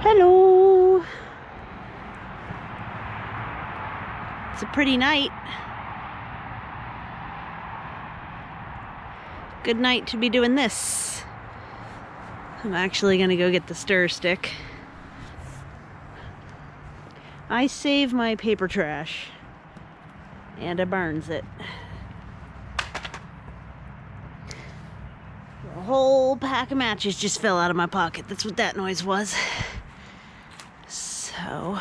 Hello. It's a pretty night. Good night to be doing this. I'm actually gonna go get the stir stick. I save my paper trash and I burns it. A whole pack of matches just fell out of my pocket. That's what that noise was. So,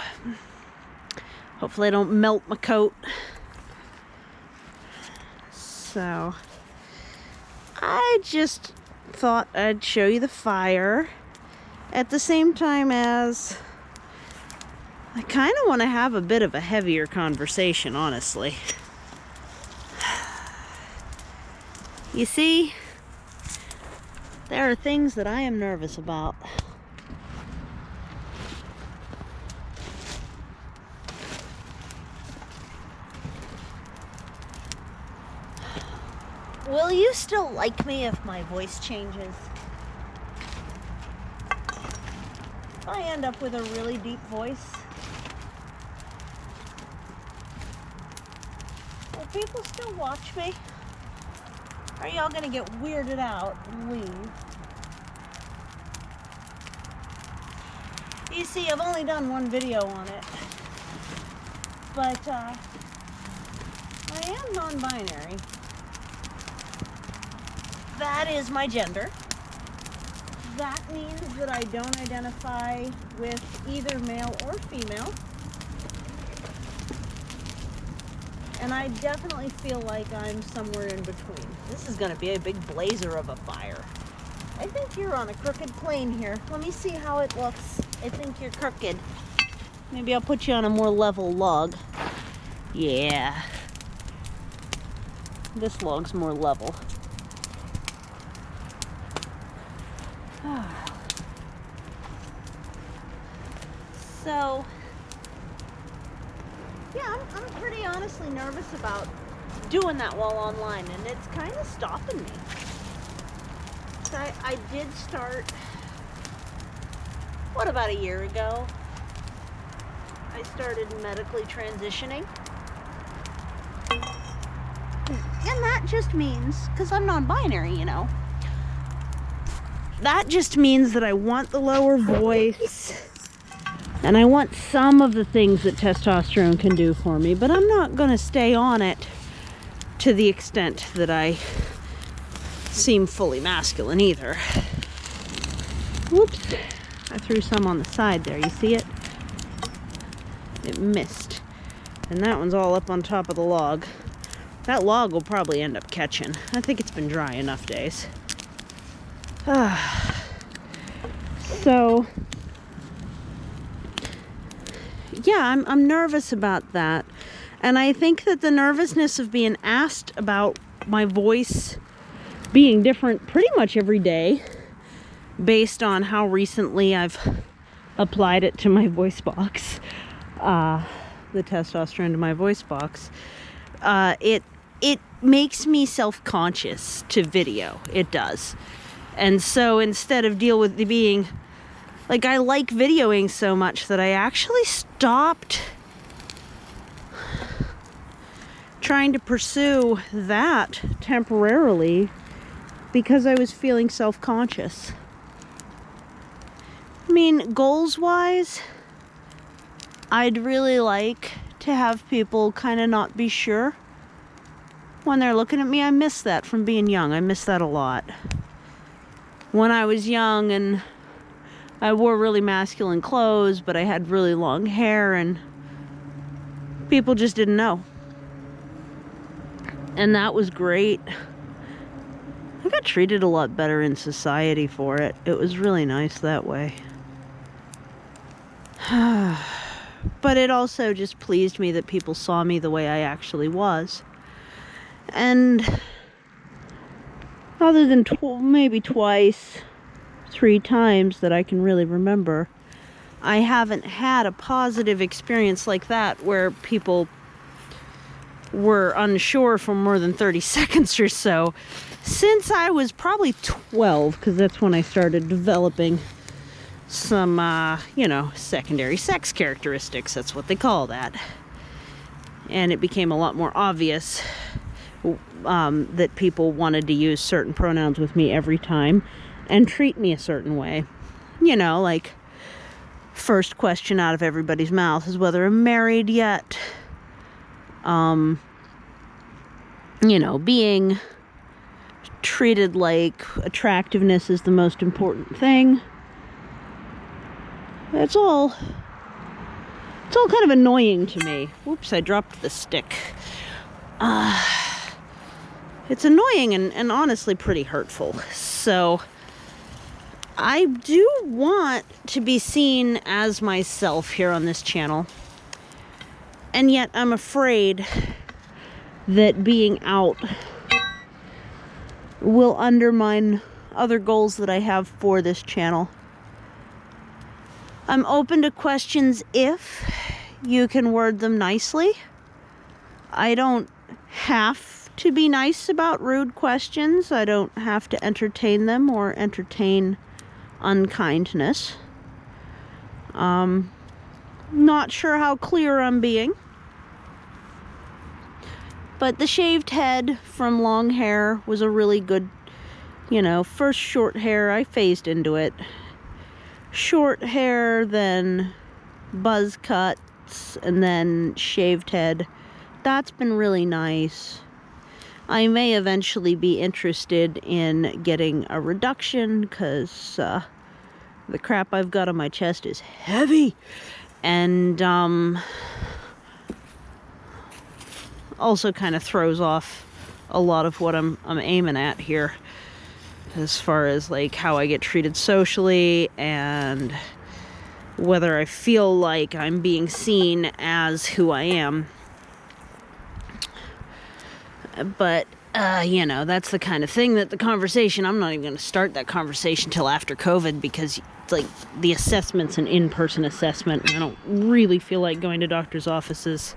hopefully I don't melt my coat. So, I just thought I'd show you the fire at the same time as I kind of want to have a bit of a heavier conversation, honestly. You see, there are things that I am nervous about. Will you still like me if my voice changes? If I end up with a really deep voice? Will people still watch me? Are y'all gonna get weirded out and leave? You see, I've only done one video on it. But, I am non-binary. That is my gender. That means that I don't identify with either male or female. And I definitely feel like I'm somewhere in between. This is gonna be a big blazer of a fire. I think you're on a crooked plane here. Let me see how it looks. I think you're crooked. Maybe I'll put you on a more level log. Yeah. This log's more level. So, yeah, I'm pretty honestly nervous about doing that while online, and it's kind of stopping me. I did start, about a year ago? I started medically transitioning. And that just means, because I'm non-binary, you know, that just means that I want the lower voice. And I want some of the things that testosterone can do for me, but I'm not going to stay on it to the extent that I seem fully masculine either. Whoops. I threw some on the side there. You see it? It missed. And that one's all up on top of the log. That log will probably end up catching. I think it's been dry enough days. So... yeah, I'm nervous about that. And I think that the nervousness of being asked about my voice being different pretty much every day based on how recently I've applied it to my voice box, the testosterone to my voice box, it makes me self-conscious to video. It does. And so instead of deal with being... like, I like videoing so much that I actually stopped trying to pursue that temporarily because I was feeling self-conscious. I mean, goals-wise, I'd really like to have people kind of not be sure when they're looking at me. I miss that from being young. I miss that a lot. When I was young and I wore really masculine clothes, but I had really long hair, and people just didn't know. And that was great. I got treated a lot better in society for it. It was really nice that way. But it also just pleased me that people saw me the way I actually was. And other than maybe twice, 3 times that I can really remember, I haven't had a positive experience like that where people were unsure for more than 30 seconds or so since I was probably 12, because that's when I started developing some, secondary sex characteristics. That's what they call that. And it became a lot more obvious that people wanted to use certain pronouns with me every time and treat me a certain way. Like, first question out of everybody's mouth is whether I'm married yet. Being treated like attractiveness is the most important thing. It's all kind of annoying to me. Whoops, I dropped the stick. It's annoying and honestly pretty hurtful. So I do want to be seen as myself here on this channel. And yet I'm afraid that being out will undermine other goals that I have for this channel. I'm open to questions if you can word them nicely. I don't have to be nice about rude questions. I don't have to entertain them or entertain unkindness. Not sure how clear I'm being. But the shaved head from long hair was a really good, first short hair, I phased into it. Short hair, then buzz cuts, and then shaved head. That's been really nice. I may eventually be interested in getting a reduction because the crap I've got on my chest is heavy. And also kind of throws off a lot of what I'm aiming at here, as far as like how I get treated socially and whether I feel like I'm being seen as who I am. But that's the kind of thing that I'm not even going to start that conversation till after COVID, because like the assessment's an in-person assessment and I don't really feel like going to doctor's offices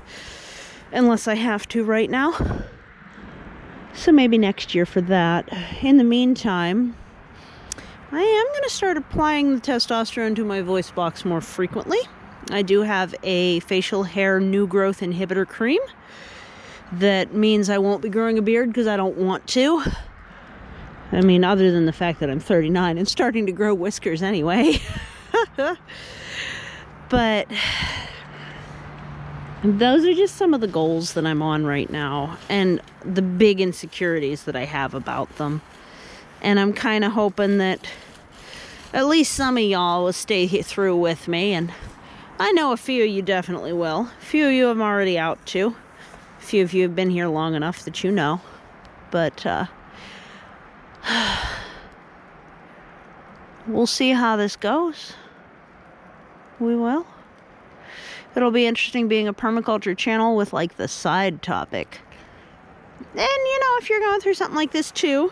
unless I have to right now. So maybe next year for that. In the meantime, I am going to start applying the testosterone to my voice box more frequently. I do have a facial hair new growth inhibitor cream. That means I won't be growing a beard because I don't want to. I mean, other than the fact that I'm 39 and starting to grow whiskers anyway. But those are just some of the goals that I'm on right now and the big insecurities that I have about them. And I'm kind of hoping that at least some of y'all will stay through with me. And I know a few of you definitely will. A few of you I'm already out to. A few of you have been here long enough that you know. But we'll see how this goes. We will. It'll be interesting being a permaculture channel with like the side topic. And if you're going through something like this too,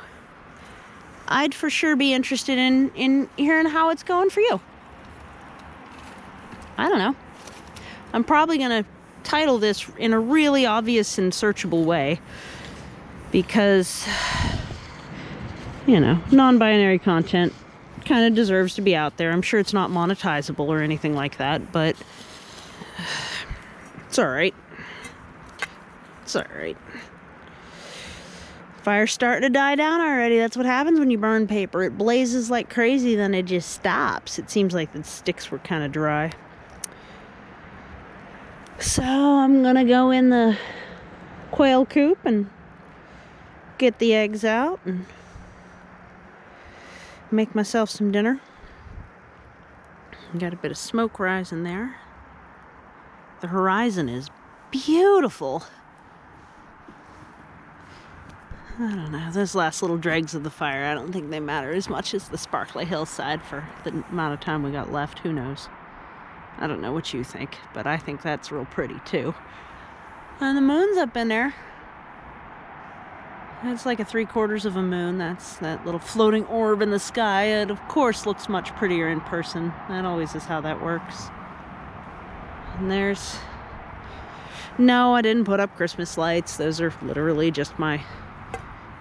I'd for sure be interested in hearing how it's going for you. I don't know. I'm probably going to title this in a really obvious and searchable way because, non-binary content kind of deserves to be out there. I'm sure it's not monetizable or anything like that, but it's all right. It's all right. Fire's starting to die down already. That's what happens when you burn paper. It blazes like crazy, then it just stops. It seems like the sticks were kind of dry. So I'm gonna go in the quail coop and get the eggs out and make myself some dinner. Got a bit of smoke rising there. The horizon is beautiful. I don't know, those last little dregs of the fire, I don't think they matter as much as the sparkly hillside for the amount of time we got left. Who knows? I don't know what you think, but I think that's real pretty too. And the moon's up in there. It's like a 3/4 of a moon. That's that little floating orb in the sky. It of course looks much prettier in person. That always is how that works. And there's... No, I didn't put up Christmas lights. Those are literally just my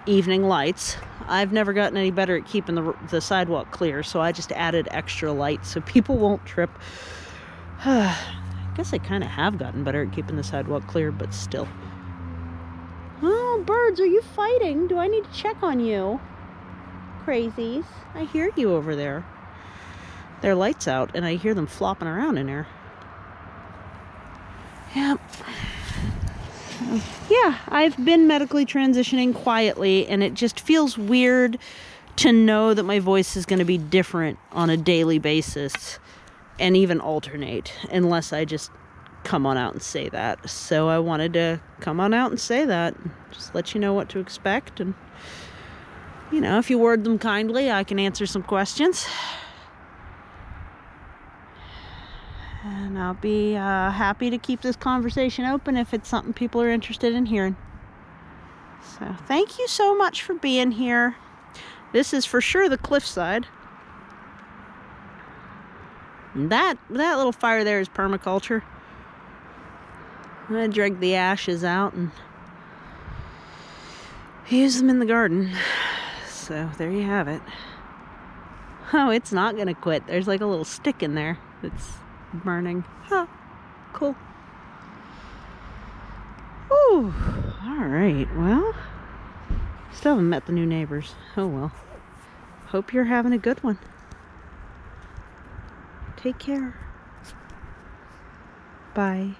evening lights. I've never gotten any better at keeping the sidewalk clear, so I just added extra lights so people won't trip. I guess I kind of have gotten better at keeping the sidewalk clear, but still. Oh, birds, are you fighting? Do I need to check on you? Crazies. I hear you over there. Their light's out, and I hear them flopping around in there. Yep. Yeah, I've been medically transitioning quietly, and it just feels weird to know that my voice is going to be different on a daily basis and even alternate, unless I just come on out and say that. So I wanted to come on out and say that, just let you know what to expect, and you know, if you word them kindly, I can answer some questions. And I'll be happy to keep this conversation open if it's something people are interested in hearing. So thank you so much for being here. This is for sure the cliffside. And that little fire there is permaculture. I drag the ashes out and use them in the garden. So there you have it. Oh, it's not gonna quit. There's like a little stick in there that's burning. Huh. Cool. Ooh. Alright, well. Still haven't met the new neighbors. Oh well. Hope you're having a good one. Take care. Bye.